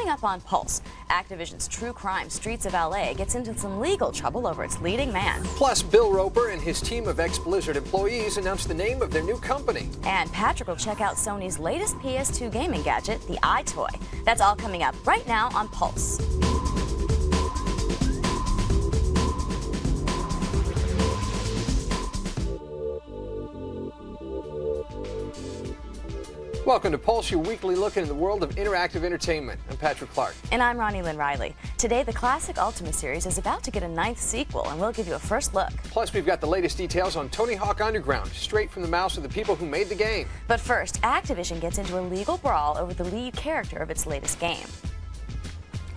Coming up on Pulse, Activision's True Crime Streets of LA gets into some legal trouble over its leading man. Plus, Bill Roper and his team of ex-Blizzard employees announced the name of their new company. And Patrick will check out Sony's latest PS2 gaming gadget, the EyeToy. That's all coming up right now on Pulse. Welcome to Pulse, your weekly look into the world of interactive entertainment. I'm Patrick Clark. And I'm Ronnie Lynn Riley. Today, the classic Ultima series is about to get a 9th sequel, and we'll give you a first look. Plus, we've got the latest details on Tony Hawk Underground, straight from the mouths of the people who made the game. But first, Activision gets into a legal brawl over the lead character of its latest game.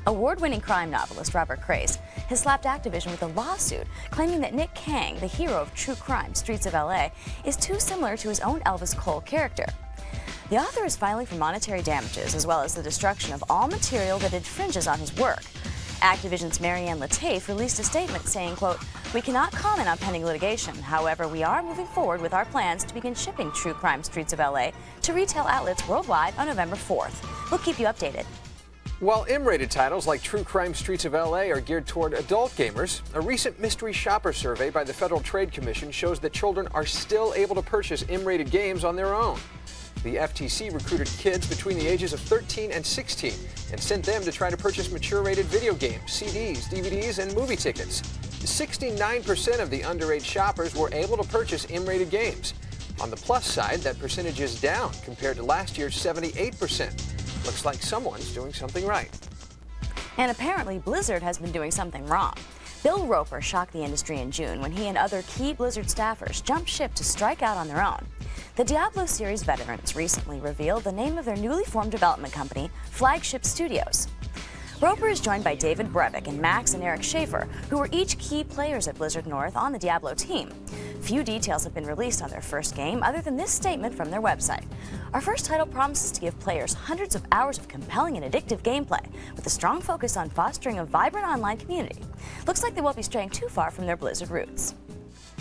Award-winning crime novelist Robert Craze has slapped Activision with a lawsuit claiming that Nick Kang, the hero of True Crime Streets of LA, is too similar to his own Elvis Cole character. The author is filing for monetary damages as well as the destruction of all material that infringes on his work. Activision's Marianne Latafe released a statement saying, quote, "We cannot comment on pending litigation. However, we are moving forward with our plans to begin shipping True Crime Streets of LA to retail outlets worldwide on November 4th. We'll keep you updated." While M-rated titles like True Crime Streets of LA are geared toward adult gamers, a recent mystery shopper survey by the Federal Trade Commission shows that children are still able to purchase M-rated games on their own. The FTC recruited kids between the ages of 13 and 16 and sent them to try to purchase mature-rated video games, CDs, DVDs, and movie tickets. 69% of the underage shoppers were able to purchase M-rated games. On the plus side, that percentage is down compared to last year's 78%. Looks like someone's doing something right. And apparently, Blizzard has been doing something wrong. Bill Roper shocked the industry in June when he and other key Blizzard staffers jumped ship to strike out on their own. The Diablo series veterans recently revealed the name of their newly formed development company, Flagship Studios. Roper is joined by David Brevik and Max and Eric Schaefer, who were each key players at Blizzard North on the Diablo team. Few details have been released on their first game other than this statement from their website. Our first title promises to give players hundreds of hours of compelling and addictive gameplay, with a strong focus on fostering a vibrant online community. Looks like they won't be straying too far from their Blizzard roots.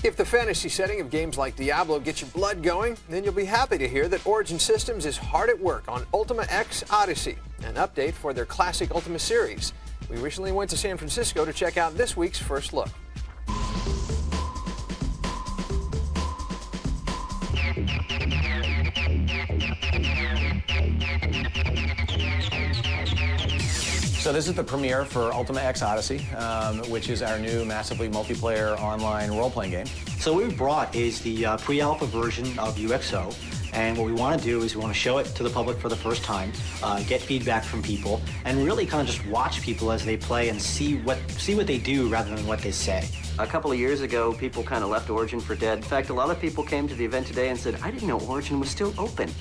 If the fantasy setting of games like Diablo gets your blood going, then you'll be happy to hear that Origin Systems is hard at work on Ultima X Odyssey, an update for their classic Ultima series. We recently went to San Francisco to check out this week's first look. So this is the premiere for Ultima X Odyssey, which is our new massively multiplayer online role-playing game. So what we brought is the pre-alpha version of UXO, and what we want to do is we want to show it to the public for the first time, get feedback from people, and really kind of just watch people as they play and see what they do rather than what they say. A couple of years ago, people kind of left Origin for dead. In fact, a lot of people came to the event today and said, "I didn't know Origin was still open."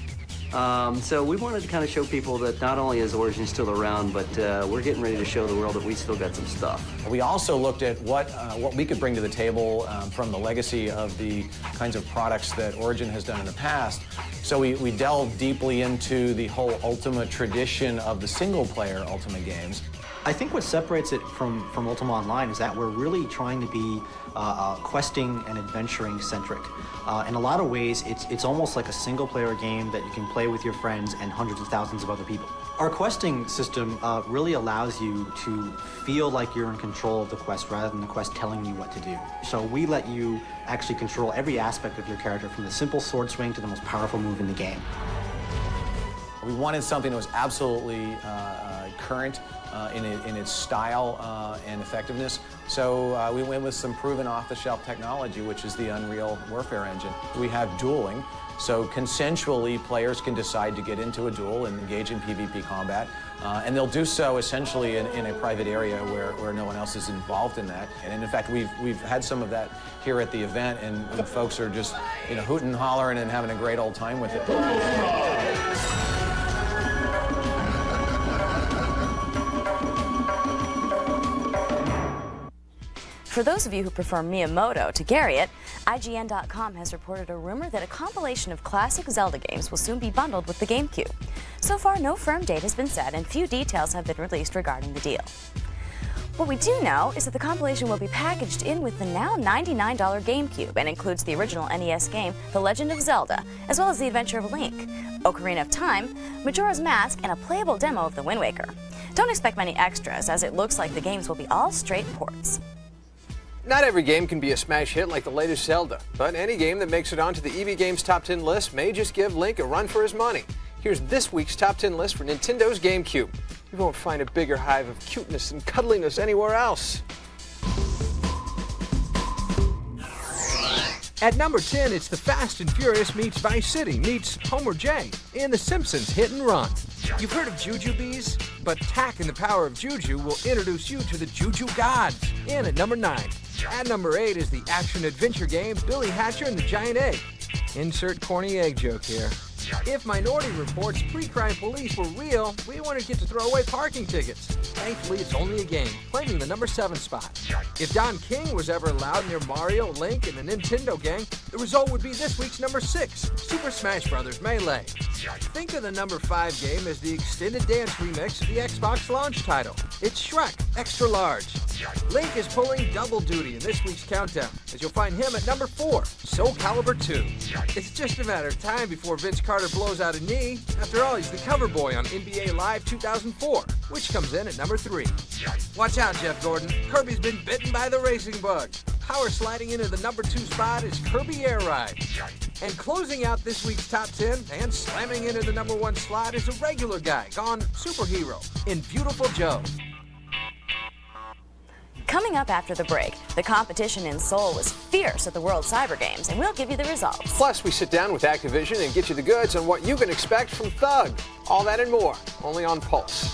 So we wanted to kind of show people that not only is Origin still around, but we're getting ready to show the world that we still got some stuff. We also looked at what we could bring to the table from the legacy of the kinds of products that Origin has done in the past. So we delved deeply into the whole Ultima tradition of the single-player Ultima games. I think what separates it from Ultima Online is that we're really trying to be questing and adventuring centric. In a lot of ways, it's almost like a single-player game that you can play with your friends and hundreds of thousands of other people. Our questing system really allows you to feel like you're in control of the quest rather than the quest telling you what to do. So we let you actually control every aspect of your character, from the simple sword swing to the most powerful move in the game. We wanted something that was absolutely current in its style and effectiveness. So we went with some proven off-the-shelf technology, which is the Unreal Warfare engine. We have dueling, so consensually players can decide to get into a duel and engage in PvP combat. And they'll do so essentially in a private area where no one else is involved in that. And in fact, we've had some of that here at the event, and folks are just hooting and hollering and having a great old time with it. For those of you who prefer Miyamoto to Garriott, IGN.com has reported a rumor that a compilation of classic Zelda games will soon be bundled with the GameCube. So far, no firm date has been set and few details have been released regarding the deal. What we do know is that the compilation will be packaged in with the now $99 GameCube and includes the original NES game, The Legend of Zelda, as well as The Adventure of Link, Ocarina of Time, Majora's Mask, and a playable demo of The Wind Waker. Don't expect many extras, as it looks like the games will be all straight ports. Not every game can be a smash hit like the latest Zelda, but any game that makes it onto the EB Games Top 10 list may just give Link a run for his money. Here's this week's Top 10 list for Nintendo's GameCube. You won't find a bigger hive of cuteness and cuddliness anywhere else. At number 10, it's the Fast and Furious meets Vice City meets Homer J in The Simpsons Hit and Run. You've heard of Jujubes, but Tak and the Power of Juju will introduce you to the Juju Gods in at number 9. At number 8 is the action-adventure game Billy Hatcher and the Giant Egg. Insert corny egg joke here. If Minority Report's pre-crime police were real, we wouldn't get to throw away parking tickets. Thankfully, it's only a game, claiming the number 7 spot. If Don King was ever allowed near Mario, Link, and the Nintendo gang, the result would be this week's number 6, Super Smash Bros. Melee. Think of the number 5 game as the extended dance remix of the Xbox launch title. It's Shrek, extra large. Link is pulling double duty in this week's countdown, as you'll find him at number 4, Soul Calibur 2. It's just a matter of time before Vince Carter blows out a knee. After all, he's the cover boy on NBA Live 2004, which comes in at number 3. Watch out, Jeff Gordon. Kirby's been bitten by the racing bug. Power sliding into the number 2 spot is Kirby Air Ride. And closing out this week's Top 10 and slamming into the number 1 slot is a regular guy gone superhero in Beautiful Joe. Coming up after the break, the competition in Seoul was fierce at the World Cyber Games, and we'll give you the results. Plus, we sit down with Activision and get you the goods on what you can expect from Thug. All that and more, only on Pulse.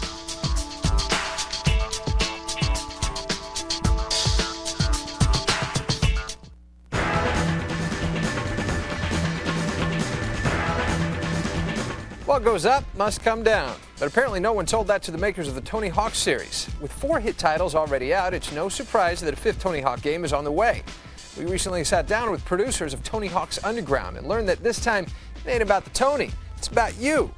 What goes up must come down. But apparently no one told that to the makers of the Tony Hawk series. With 4 hit titles already out, it's no surprise that a 5th Tony Hawk game is on the way. We recently sat down with producers of Tony Hawk's Underground and learned that this time it ain't about the Tony, it's about you.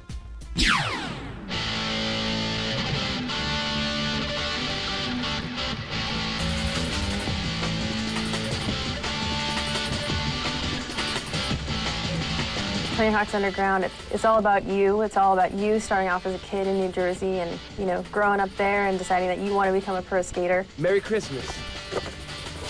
Tony Hawk's Underground, it's all about you. It's all about you starting off as a kid in New Jersey and, growing up there and deciding that you want to become a pro skater. Merry Christmas.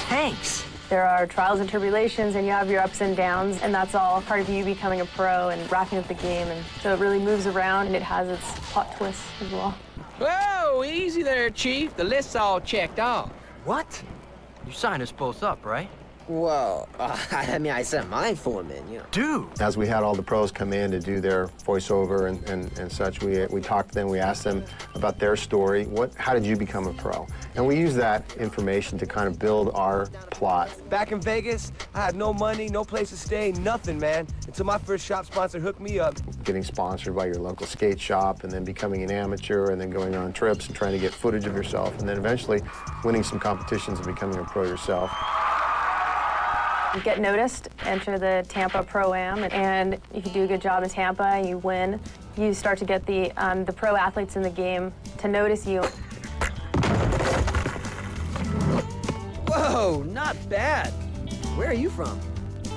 Thanks. There are trials and tribulations, and you have your ups and downs, and that's all part of you becoming a pro and wrapping up the game. And so it really moves around, and it has its plot twists as well. Whoa, easy there, Chief. The list's all checked off. What? You signed us both up, right? Well, I sent mine for him in, Dude! As we had all the pros come in to do their voiceover and such, we talked to them, we asked them about their story. How did you become a pro? And we used that information to kind of build our plot. Back in Vegas, I had no money, no place to stay, nothing, man, until my first shop sponsor hooked me up. Getting sponsored by your local skate shop, and then becoming an amateur, and then going on trips and trying to get footage of yourself, and then eventually winning some competitions and becoming a pro yourself. You get noticed, enter the Tampa Pro-Am, and if you do a good job in Tampa and you win, you start to get the pro athletes in the game to notice you. Whoa, not bad. Where are you from?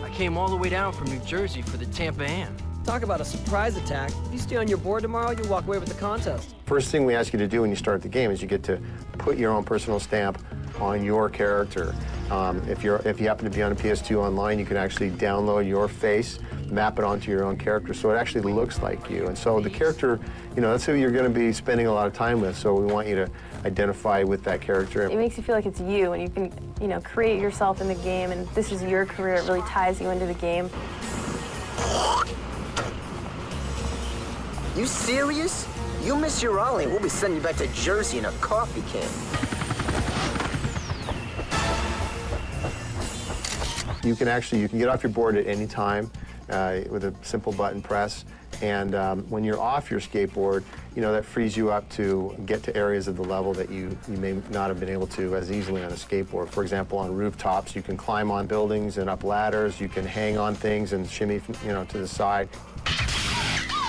I came all the way down from New Jersey for the Tampa Am. Talk about a surprise attack. If you stay on your board tomorrow, you'll walk away with the contest. First thing we ask you to do when you start the game is you get to put your own personal stamp on your character. If you happen to be on a PS2 online, you can actually download your face, map it onto your own character, so it actually looks like you. And so the character, that's who you're going to be spending a lot of time with, so we want you to identify with that character. It makes you feel like it's you, and you can, create yourself in the game, and this is your career. It really ties you into the game. You serious? You miss your Ollie, we'll be sending you back to Jersey in a coffee can. You can get off your board at any time with a simple button press. And when you're off your skateboard, that frees you up to get to areas of the level that you may not have been able to as easily on a skateboard. For example, on rooftops, you can climb on buildings and up ladders. You can hang on things and shimmy, to the side.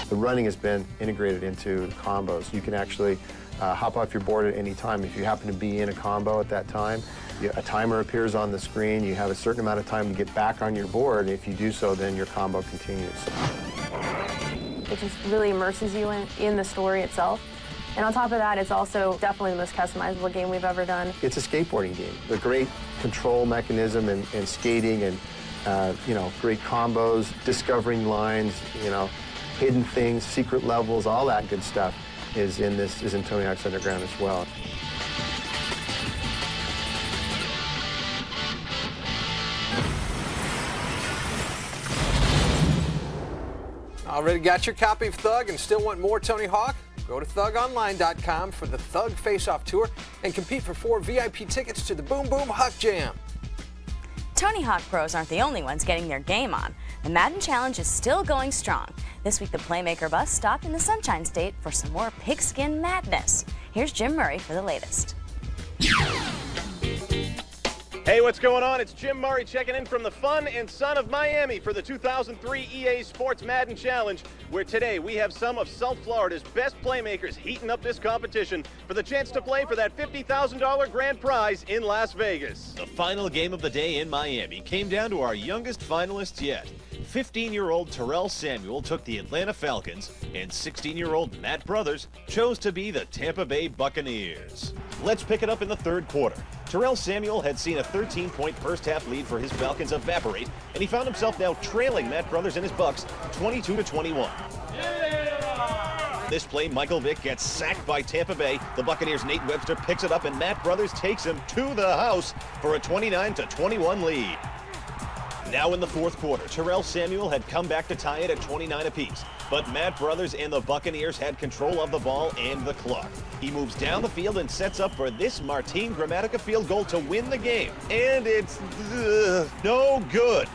The running has been integrated into combos. You can actually hop off your board at any time. If you happen to be in a combo at that time, a timer appears on the screen. You have a certain amount of time to get back on your board, and if you do so, then your combo continues. It just really immerses you in the story itself. And on top of that, it's also definitely the most customizable game we've ever done. It's a skateboarding game. The great control mechanism and skating and great combos, discovering lines, hidden things, secret levels, all that good stuff is in Tony Hawk's Underground as well. Already got your copy of Thug and still want more Tony Hawk? Go to thugonline.com for the Thug Face-Off Tour and compete for 4 VIP tickets to the Boom Boom Huck Jam. Tony Hawk pros aren't the only ones getting their game on. The Madden Challenge is still going strong. This week, the Playmaker bus stopped in the Sunshine State for some more pigskin madness. Here's Jim Murray for the latest. Hey, what's going on? It's Jim Murray checking in from the fun and sun of Miami for the 2003 EA Sports Madden Challenge, where today we have some of South Florida's best playmakers heating up this competition for the chance to play for that $50,000 grand prize in Las Vegas. The final game of the day in Miami came down to our youngest finalists yet. 15-year-old Terrell Samuel took the Atlanta Falcons, and 16-year-old Matt Brothers chose to be the Tampa Bay Buccaneers. Let's pick it up in the third quarter. Terrell Samuel had seen a 13-point first-half lead for his Falcons evaporate, and he found himself now trailing Matt Brothers and his Bucks 22-21. This play, Michael Vick gets sacked by Tampa Bay. The Buccaneers' Nate Webster picks it up, and Matt Brothers takes him to the house for a 29-21 lead. Now in the fourth quarter, Terrell Samuel had come back to tie it at 29 apiece, but Matt Brothers and the Buccaneers had control of the ball and the clock. He moves down the field and sets up for this Martin Gramatica field goal to win the game, and it's no good.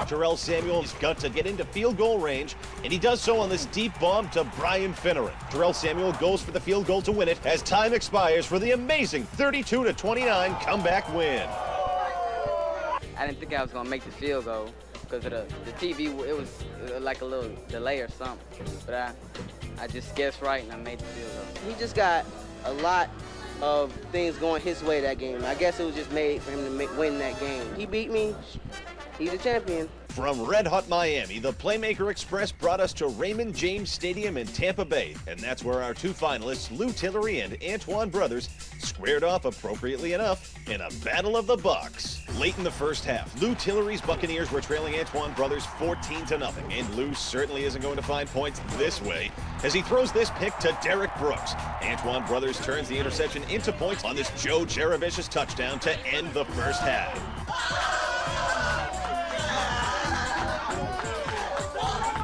Terrell Samuel's got to get into field goal range, and he does so on this deep bomb to Brian Finneran. Terrell Samuel goes for the field goal to win it as time expires for the amazing 32-29 comeback win. I didn't think I was going to make the field goal because of the TV, it was like a little delay or something. But I just guessed right and I made the field goal. He just got a lot of things going his way that game. I guess it was just made for him to win that game. He beat me. He's a champion. From Red Hot Miami, the Playmaker Express brought us to Raymond James Stadium in Tampa Bay, and that's where our two finalists, Lou Tillery and Antoine Brothers, squared off appropriately enough in a battle of the Bucks. Late in the first half, Lou Tillery's Buccaneers were trailing Antoine Brothers 14-0, and Lou certainly isn't going to find points this way as he throws this pick to Derek Brooks. Antoine Brothers turns the interception into points on this Joe Jeravicious touchdown to end the first half.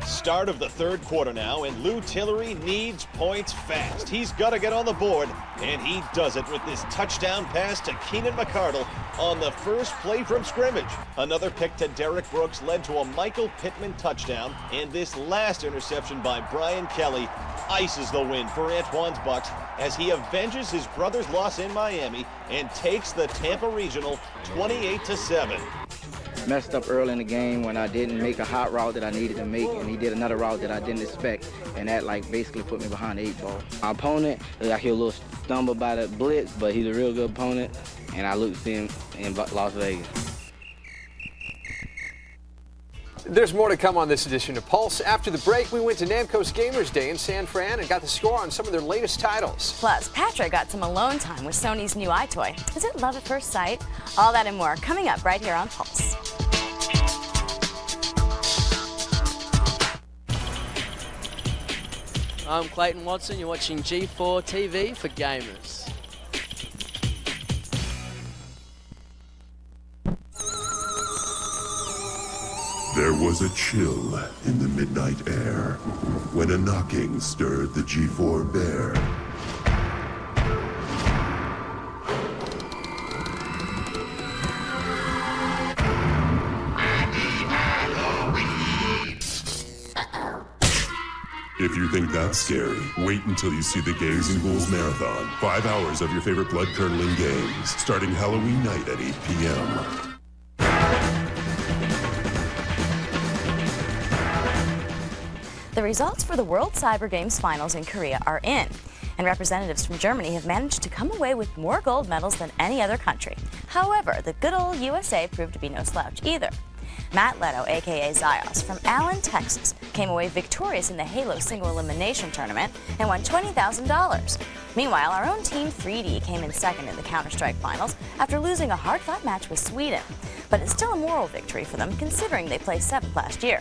Start of the third quarter now, and Lou Tillery needs points fast. He's got to get on the board, and he does it with this touchdown pass to Keenan McCardle on the first play from scrimmage. Another pick to Derek Brooks led to a Michael Pittman touchdown, and this last interception by Brian Kelly ices the win for Antoine's Bucks as he avenges his brother's loss in Miami and takes the Tampa Regional 28-7. Messed up early in the game when I didn't make a hot route that I needed to make, and he did another route that I didn't expect, and that basically put me behind the 8 ball. My opponent, I hear a little stumble by the blitz, but he's a real good opponent, and I looked to him in Las Vegas. There's more to come on this edition of Pulse. After the break, we went to Namco's Gamers Day in San Fran and got the score on some of their latest titles. Plus, Patrick got some alone time with Sony's new EyeToy. Is it love at first sight? All that and more coming up right here on Pulse. I'm Clayton Watson. You're watching G4 TV for Gamers. There was a chill in the midnight air when a knocking stirred the G4 bear. If you think that's scary, wait until you see the Games and Ghouls Marathon. 5 hours of your favorite blood-curdling games, starting Halloween night at 8 p.m. The results for the World Cyber Games Finals in Korea are in, and representatives from Germany have managed to come away with more gold medals than any other country. However, the good old USA proved to be no slouch either. Matt Leto, aka Zios, from Allen, Texas, came away victorious in the Halo single elimination tournament and won $20,000. Meanwhile, our own team 3D came in second in the Counter-Strike finals after losing a hard-fought match with Sweden. But it's still a moral victory for them considering they placed 7th last year.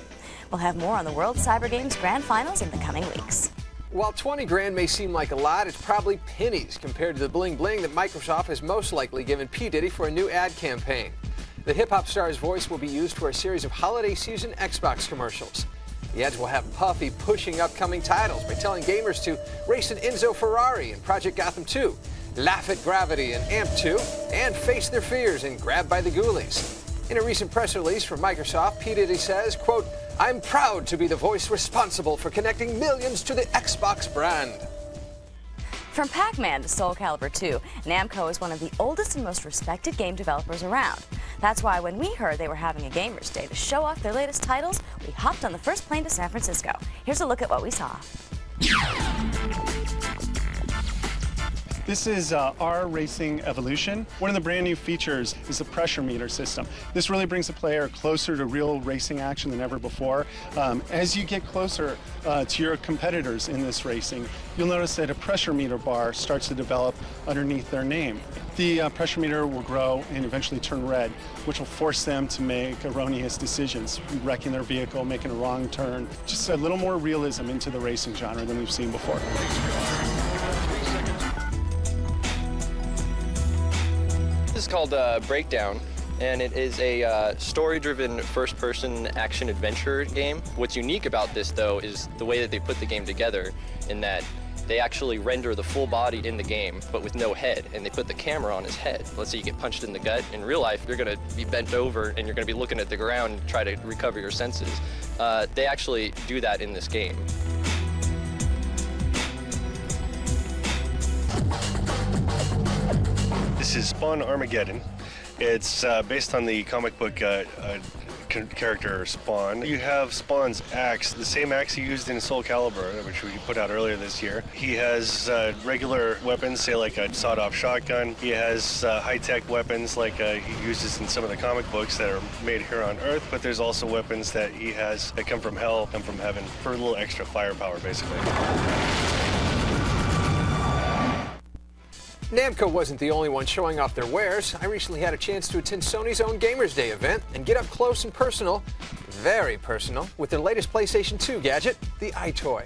We'll have more on the World Cyber Games Grand Finals in the coming weeks. While 20 grand may seem like a lot, it's probably pennies compared to the bling bling that Microsoft has most likely given P. Diddy for a new ad campaign. The hip-hop star's voice will be used for a series of holiday season Xbox commercials. The ads will have Puffy pushing upcoming titles by telling gamers to race an Enzo Ferrari in Project Gotham 2, laugh at Gravity in AMP 2, and face their fears in Grabbed by the Ghoulies. In a recent press release from Microsoft, P. Diddy says, quote, "I'm proud to be the voice responsible for connecting millions to the Xbox brand." From Pac-Man to Soul Calibur 2, Namco is one of the oldest and most respected game developers around. That's why when we heard they were having a Gamers Day to show off their latest titles, we hopped on the first plane to San Francisco. Here's a look at what we saw. This is our Racing Evolution. One of the brand new features is the pressure meter system. This really brings the player closer to real racing action than ever before. As you get closer to your competitors in this racing, you'll notice that a pressure meter bar starts to develop underneath their name. The pressure meter will grow and eventually turn red, which will force them to make erroneous decisions, wrecking their vehicle, making a wrong turn. Just a little more realism into the racing genre than we've seen before. This is called Breakdown, and it is a story-driven first-person action-adventure game. What's unique about this, though, is the way that they put the game together, in that they actually render the full body in the game, but with no head, and they put the camera on his head. Let's say you get punched in the gut. In real life, you're going to be bent over, and you're going to be looking at the ground and try to recover your senses. They actually do that in this game. This is Spawn Armageddon. It's based on the comic book character Spawn. You have Spawn's axe, the same axe he used in Soul Calibur, which we put out earlier this year. He has regular weapons, say like a sawed-off shotgun. He has high-tech weapons like he uses in some of the comic books that are made here on Earth, but there's also weapons that he has that come from hell, come from heaven, for a little extra firepower, basically. Namco wasn't the only one showing off their wares. I recently had a chance to attend Sony's own Gamers Day event and get up close and personal, very personal, with their latest PlayStation 2 gadget, the EyeToy.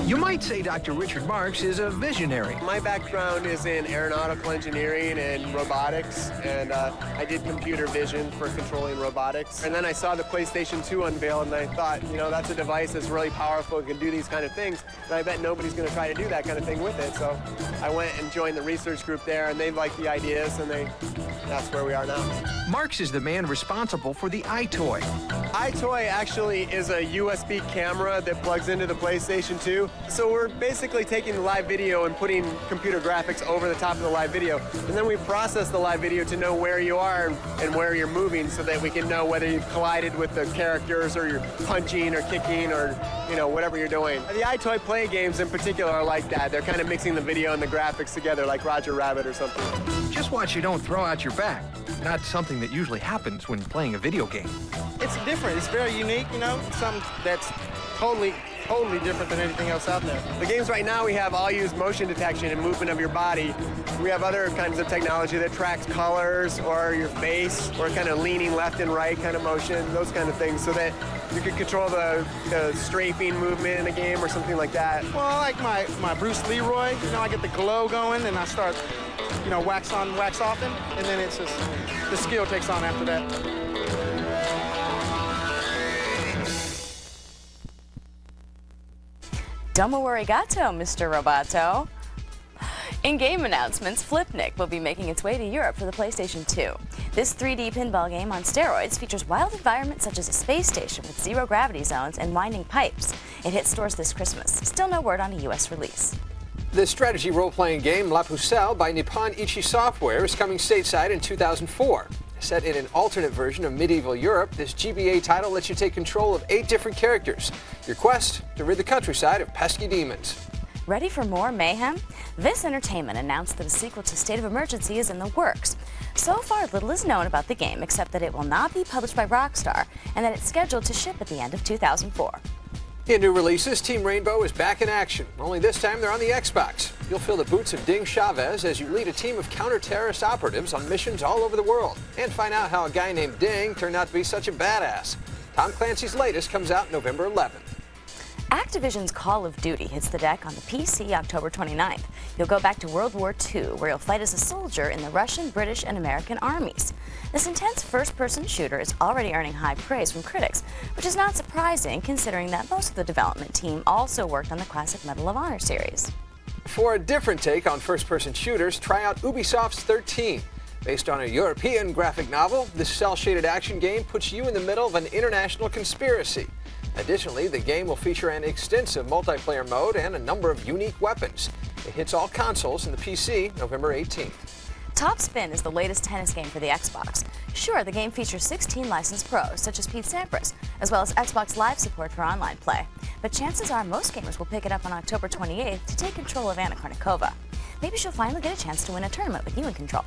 You might say Dr. Richard Marks is a visionary. My background is in aeronautical engineering and robotics, and I did computer vision for controlling robotics. And then I saw the PlayStation 2 unveiled, and I thought, you know, that's a device that's really powerful and can do these kind of things, and I bet nobody's going to try to do that kind of thing with it. So I went and joined the research group there, and they liked the ideas, and that's where we are now. Marks is the man responsible for the EyeToy. EyeToy actually is a USB camera that plugs into the PlayStation 2. So we're basically taking the live video and putting computer graphics over the top of the live video. And then we process the live video to know where you are and where you're moving so that we can know whether you've collided with the characters or you're punching or kicking or, you know, whatever you're doing. The EyeToy play games in particular are like that. They're kind of mixing the video and the graphics together like Roger Rabbit or something. Just watch you don't throw out your back. Not something that usually happens when playing a video game. It's different. It's very unique, you know, something that's totally different than anything else out there. The games right now, we have all use motion detection and movement of your body. We have other kinds of technology that tracks colors or your face or kind of leaning left and right kind of motion, those kind of things, so that you can control the strafing movement in a game or something like that. Well, like my Bruce Leroy, you know, I get the glow going and I start, you know, wax on, wax off them, and then it's just, the skill takes on after that. Domo arigato, Mr. Roboto. In-game announcements, Flipnik will be making its way to Europe for the PlayStation 2. This 3D pinball game on steroids features wild environments such as a space station with zero gravity zones and winding pipes. It hits stores this Christmas. Still no word on a U.S. release. The strategy role-playing game La Pucelle by Nippon Ichi Software is coming stateside in 2004. Set in an alternate version of medieval Europe, this GBA title lets you take control of 8 different characters. Your quest, to rid the countryside of pesky demons. Ready for more mayhem? Viz Entertainment announced that a sequel to State of Emergency is in the works. So far, little is known about the game except that it will not be published by Rockstar and that it's scheduled to ship at the end of 2004. In new releases, Team Rainbow is back in action, only this time they're on the Xbox. You'll fill the boots of Ding Chavez as you lead a team of counter-terrorist operatives on missions all over the world, and find out how a guy named Ding turned out to be such a badass. Tom Clancy's latest comes out November 11th. Activision's Call of Duty hits the deck on the PC October 29th. You'll go back to World War II, where you'll fight as a soldier in the Russian, British, and American armies. This intense first-person shooter is already earning high praise from critics, which is not surprising considering that most of the development team also worked on the classic Medal of Honor series. For a different take on first-person shooters, try out Ubisoft's 13. Based on a European graphic novel, this cel-shaded action game puts you in the middle of an international conspiracy. Additionally, the game will feature an extensive multiplayer mode and a number of unique weapons. It hits all consoles and the PC November 18th. Top Spin is the latest tennis game for the Xbox. Sure, the game features 16 licensed pros, such as Pete Sampras, as well as Xbox Live support for online play. But chances are most gamers will pick it up on October 28th to take control of Anna Kournikova. Maybe she'll finally get a chance to win a tournament with you in control.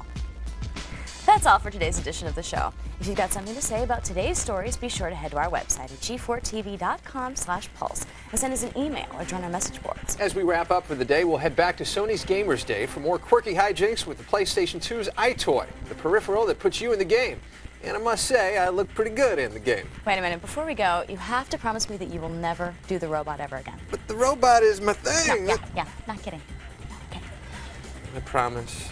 That's all for today's edition of the show. If you've got something to say about today's stories, be sure to head to our website at g4tv.com/pulse and send us an email or join our message boards. As we wrap up for the day, we'll head back to Sony's Gamers Day for more quirky hijinks with the PlayStation 2's EyeToy, the peripheral that puts you in the game. And I must say, I look pretty good in the game. Wait a minute, before we go, you have to promise me that you will never do the robot ever again. But the robot is my thing. No, yeah, not kidding. I promise.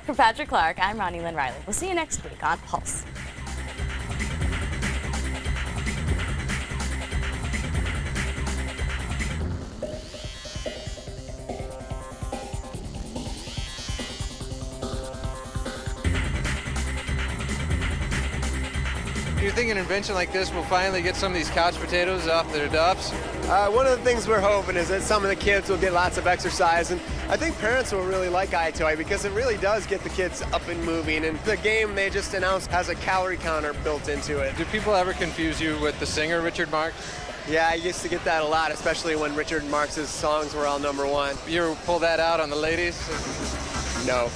For Patrick Clark, I'm Ronnie Lynn Riley. We'll see you next week on Pulse. Do you think an invention like this will finally get some of these couch potatoes off their duffs? One of the things we're hoping is that some of the kids will get lots of exercise, and I think parents will really like EyeToy because it really does get the kids up and moving, and the game they just announced has a calorie counter built into it. Do people ever confuse you with the singer Richard Marx? Yeah, I used to get that a lot, especially when Richard Marx's songs were all #1. You ever pull that out on the ladies? No.